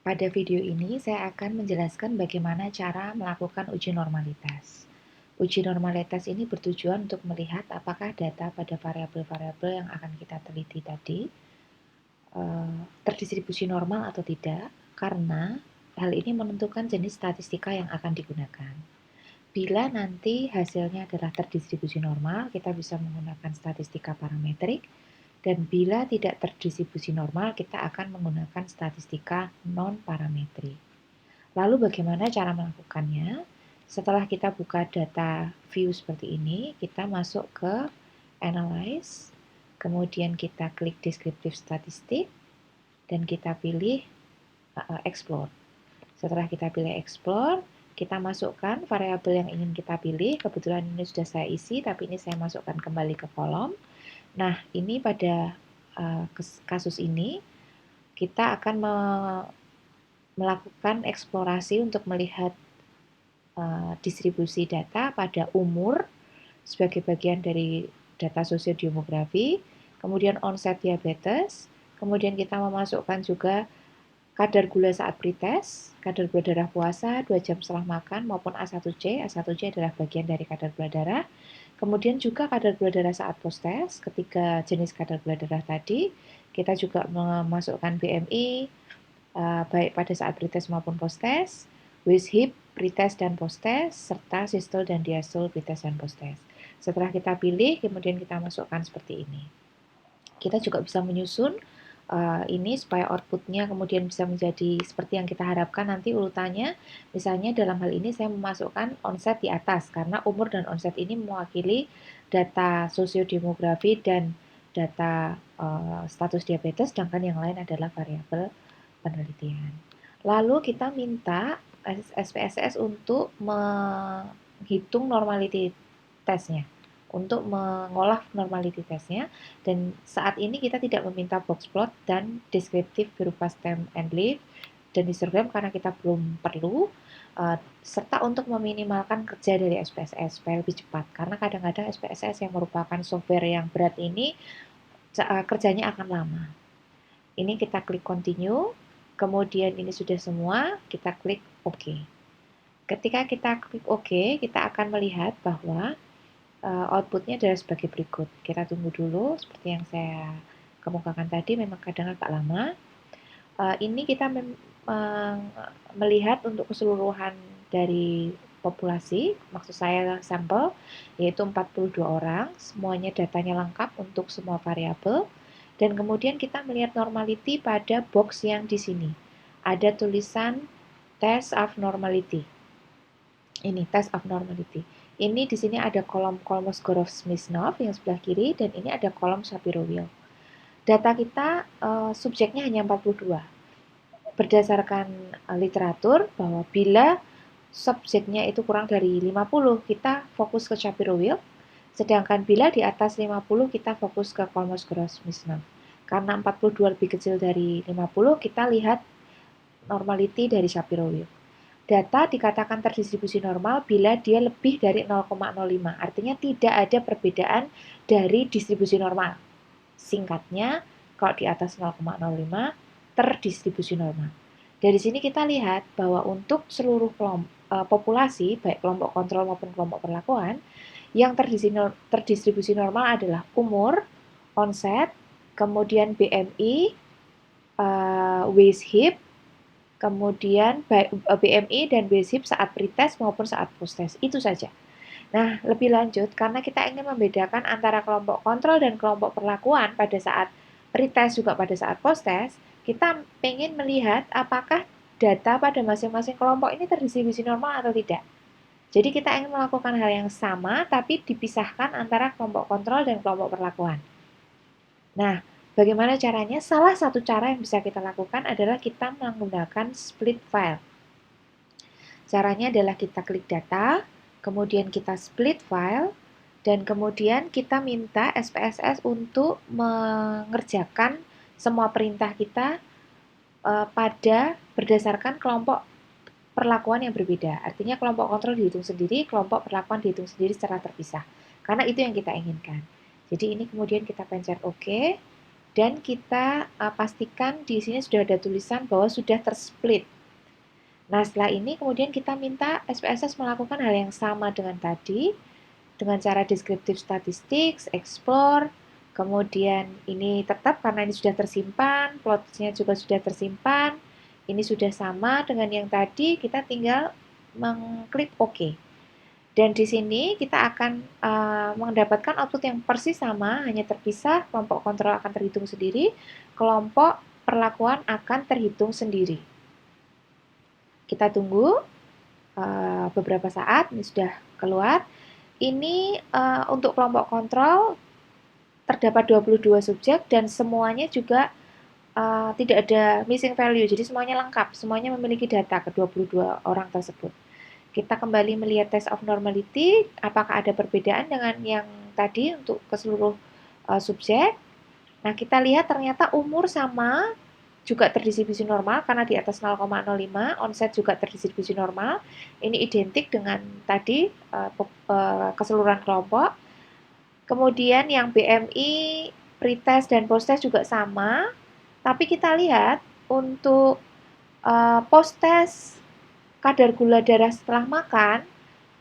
Pada video ini saya akan menjelaskan bagaimana cara melakukan uji normalitas. Uji normalitas ini bertujuan untuk melihat apakah data pada variabel-variabel yang akan kita teliti tadi terdistribusi normal atau tidak, karena hal ini menentukan jenis statistika yang akan digunakan. Bila nanti hasilnya adalah terdistribusi normal, kita bisa menggunakan statistika parametrik, dan bila tidak terdistribusi normal, kita akan menggunakan statistika non-parametrik. Lalu bagaimana cara melakukannya? Setelah kita buka data view seperti ini, kita masuk ke Analyze, kemudian kita klik Descriptive Statistik, dan kita pilih Explore. Setelah kita pilih Explore, kita masukkan variabel yang ingin kita pilih. Kebetulan ini sudah saya isi, tapi ini saya masukkan kembali ke kolom. Nah, ini pada kasus ini, kita akan melakukan eksplorasi untuk melihat distribusi data pada umur sebagai bagian dari data sosiodemografi, kemudian onset diabetes, kemudian kita memasukkan juga kadar gula saat pretest, kadar gula darah puasa 2 jam setelah makan maupun A1C. A1C adalah bagian dari kadar gula darah. Kemudian juga kadar gula darah saat post-test, ketiga jenis kadar gula darah tadi. Kita juga memasukkan BMI, baik pada saat pretest maupun post-test, WISHIP, pretest dan post-test, serta sistole dan diastole pretest dan post-test. Setelah kita pilih, kemudian kita masukkan seperti ini. Kita juga bisa menyusun ini supaya outputnya kemudian bisa menjadi seperti yang kita harapkan nanti urutannya. Misalnya dalam hal ini saya memasukkan onset di atas, karena umur dan onset ini mewakili data sosiodemografi dan data status diabetes, sedangkan yang lain adalah variabel penelitian. Lalu kita minta SPSS untuk menghitung normality testnya, untuk mengolah normality testnya, dan saat ini kita tidak meminta box plot dan deskriptif berupa stem and leaf dan histogram karena kita belum perlu, serta untuk meminimalkan kerja dari SPSS supaya lebih cepat, karena kadang-kadang SPSS yang merupakan software yang berat ini kerjanya akan lama. Ini kita klik continue, kemudian ini sudah semua, kita klik OK. Ketika kita klik OK, kita akan melihat bahwa outputnya adalah sebagai berikut. Kita tunggu dulu, seperti yang saya kemukakan tadi, memang kadang agak lama. Ini kita melihat untuk keseluruhan dari populasi, maksud saya sampel, yaitu 42 orang, semuanya datanya lengkap untuk semua variabel, dan kemudian kita melihat normality pada box yang di sini. Ada tulisan test of normality. Ini test of normality. Ini di sini ada kolom Kolmogorov-Smirnov yang sebelah kiri, dan ini ada kolom Shapiro-Wilk. Data kita subjeknya hanya 42. Berdasarkan literatur bahwa bila subjeknya itu kurang dari 50, kita fokus ke Shapiro-Wilk, sedangkan bila di atas 50, kita fokus ke Kolmogorov-Smirnov. Karena 42 lebih kecil dari 50, kita lihat normality dari Shapiro-Wilk. Data dikatakan terdistribusi normal bila dia lebih dari 0,05, artinya tidak ada perbedaan dari distribusi normal. Singkatnya, kalau di atas 0,05 terdistribusi normal. Dari sini kita lihat bahwa untuk seluruh populasi, baik kelompok kontrol maupun kelompok perlakuan, yang terdistribusi normal adalah umur, onset, kemudian BMI, waist hip, kemudian BMI dan WISHIP saat pretest maupun saat post-test. Itu saja. Nah, lebih lanjut, karena kita ingin membedakan antara kelompok kontrol dan kelompok perlakuan pada saat pretest juga pada saat post-test, kita ingin melihat apakah data pada masing-masing kelompok ini terdistribusi normal atau tidak. Jadi kita ingin melakukan hal yang sama, tapi dipisahkan antara kelompok kontrol dan kelompok perlakuan. Nah, bagaimana caranya? Salah satu cara yang bisa kita lakukan adalah kita menggunakan split file. Caranya adalah kita klik data, kemudian kita split file, dan kemudian kita minta SPSS untuk mengerjakan semua perintah kita pada berdasarkan kelompok perlakuan yang berbeda. Artinya kelompok kontrol dihitung sendiri, kelompok perlakuan dihitung sendiri secara terpisah. Karena itu yang kita inginkan. Jadi ini kemudian kita pencet OK. dan kita pastikan di sini sudah ada tulisan bahwa sudah tersplit. Nah, setelah ini kemudian kita minta SPSS melakukan hal yang sama dengan tadi, dengan cara deskriptif statistik, explore, kemudian ini tetap karena ini sudah tersimpan, plotnya juga sudah tersimpan, ini sudah sama dengan yang tadi, kita tinggal mengklik OK. Dan di sini kita akan mendapatkan output yang persis sama, hanya terpisah, kelompok kontrol akan terhitung sendiri, kelompok perlakuan akan terhitung sendiri. Kita tunggu beberapa saat, ini sudah keluar. Ini untuk kelompok kontrol terdapat 22 subjek dan semuanya juga tidak ada missing value, jadi semuanya lengkap, semuanya memiliki data ke 22 orang tersebut. Kita kembali melihat test of normality, apakah ada perbedaan dengan yang tadi untuk ke seluruh subjek. Nah, kita lihat ternyata umur sama, juga terdistribusi normal karena di atas 0,05, onset juga terdistribusi normal. Ini identik dengan tadi keseluruhan kelompok. Kemudian yang BMI, pretest dan posttest juga sama, tapi kita lihat untuk posttest kadar gula darah setelah makan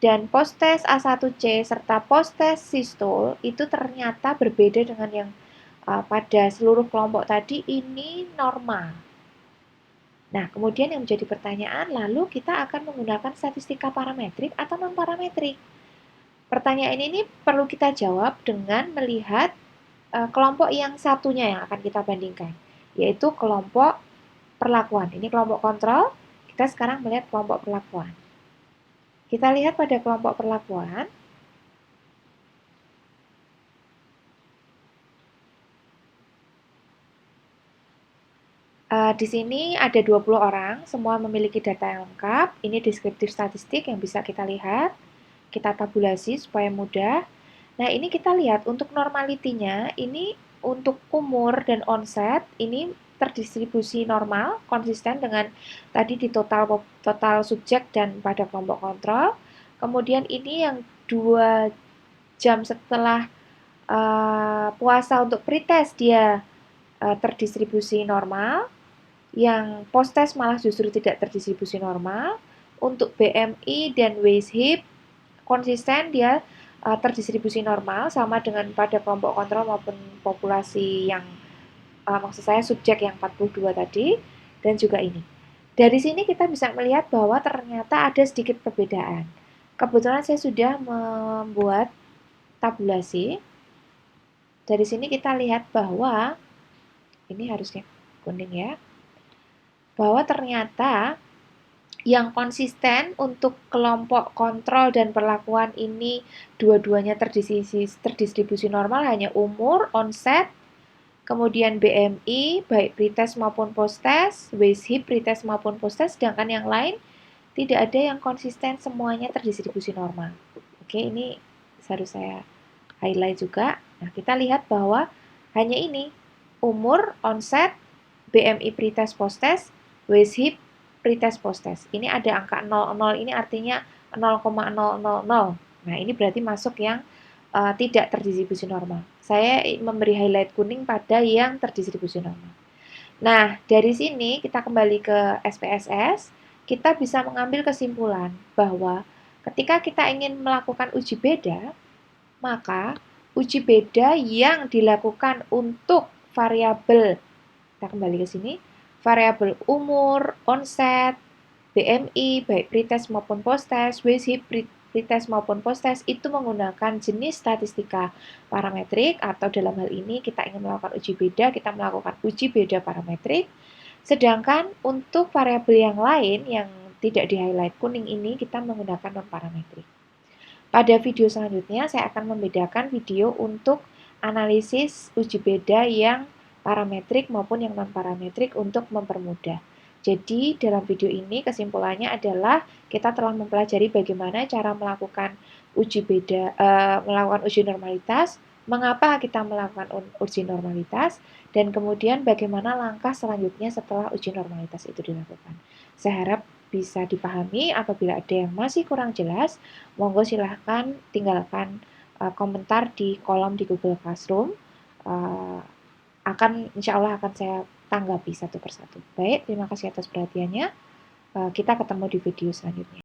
dan posttest A1C serta posttest sistol itu ternyata berbeda dengan yang pada seluruh kelompok tadi ini normal. Nah, kemudian yang menjadi pertanyaan, lalu kita akan menggunakan statistika parametrik atau non-parametrik? Pertanyaan ini perlu kita jawab dengan melihat kelompok yang satunya yang akan kita bandingkan, yaitu kelompok perlakuan. Ini kelompok kontrol, kita sekarang melihat kelompok perlakuan. Kita lihat pada kelompok perlakuan, di sini ada 20 orang, semua memiliki data yang lengkap. Ini deskriptif statistik yang bisa kita lihat. Kita tabulasi supaya mudah. Nah, ini kita lihat untuk normalitinya, ini untuk umur dan onset, ini terdistribusi normal, konsisten dengan tadi di total subjek dan pada kelompok kontrol. Kemudian ini yang 2 jam setelah puasa untuk pretest dia terdistribusi normal, yang posttest malah justru tidak terdistribusi normal. Untuk BMI dan WAISHIP konsisten dia terdistribusi normal sama dengan pada kelompok kontrol maupun populasi yang maksud saya subjek yang 42 tadi, dan juga ini. Dari sini kita bisa melihat bahwa ternyata ada sedikit perbedaan. Kebetulan saya sudah membuat tabulasi. Dari sini kita lihat bahwa ini harusnya kuning ya, bahwa ternyata yang konsisten untuk kelompok kontrol dan perlakuan ini dua-duanya terdistribusi normal hanya umur, onset, kemudian BMI, baik pretest maupun posttest, WAISHIP pretest maupun posttest, sedangkan yang lain tidak ada yang konsisten, semuanya terdistribusi normal. Oke, ini harus saya highlight juga. Nah, kita lihat bahwa hanya ini, umur, onset, BMI pretest posttest, WAISHIP pretest posttest. Ini ada angka 00, ini artinya 0,000. Nah, ini berarti masuk yang tidak terdistribusi normal. Saya memberi highlight kuning pada yang terdistribusi normal. Nah, dari sini kita kembali ke SPSS, kita bisa mengambil kesimpulan bahwa ketika kita ingin melakukan uji beda, maka uji beda yang dilakukan untuk variabel, kita kembali ke sini, variabel umur, onset, BMI, baik pretest maupun posttest, WAISHIP pretest maupun posttest itu menggunakan jenis statistika parametrik, atau dalam hal ini kita ingin melakukan uji beda, kita melakukan uji beda parametrik. Sedangkan untuk variabel yang lain yang tidak di-highlight kuning ini kita menggunakan non-parametrik. Pada video selanjutnya saya akan membedakan video untuk analisis uji beda yang parametrik maupun yang non-parametrik untuk mempermudah. Jadi dalam video ini kesimpulannya adalah kita telah mempelajari bagaimana cara melakukan uji beda, melakukan uji normalitas, mengapa kita melakukan uji normalitas, dan kemudian bagaimana langkah selanjutnya setelah uji normalitas itu dilakukan. Saya harap bisa dipahami. Apabila ada yang masih kurang jelas, monggo silahkan tinggalkan komentar di kolom di Google Classroom. insya Allah akan saya tanggapi satu persatu. Baik, terima kasih atas perhatiannya. Kita ketemu di video selanjutnya.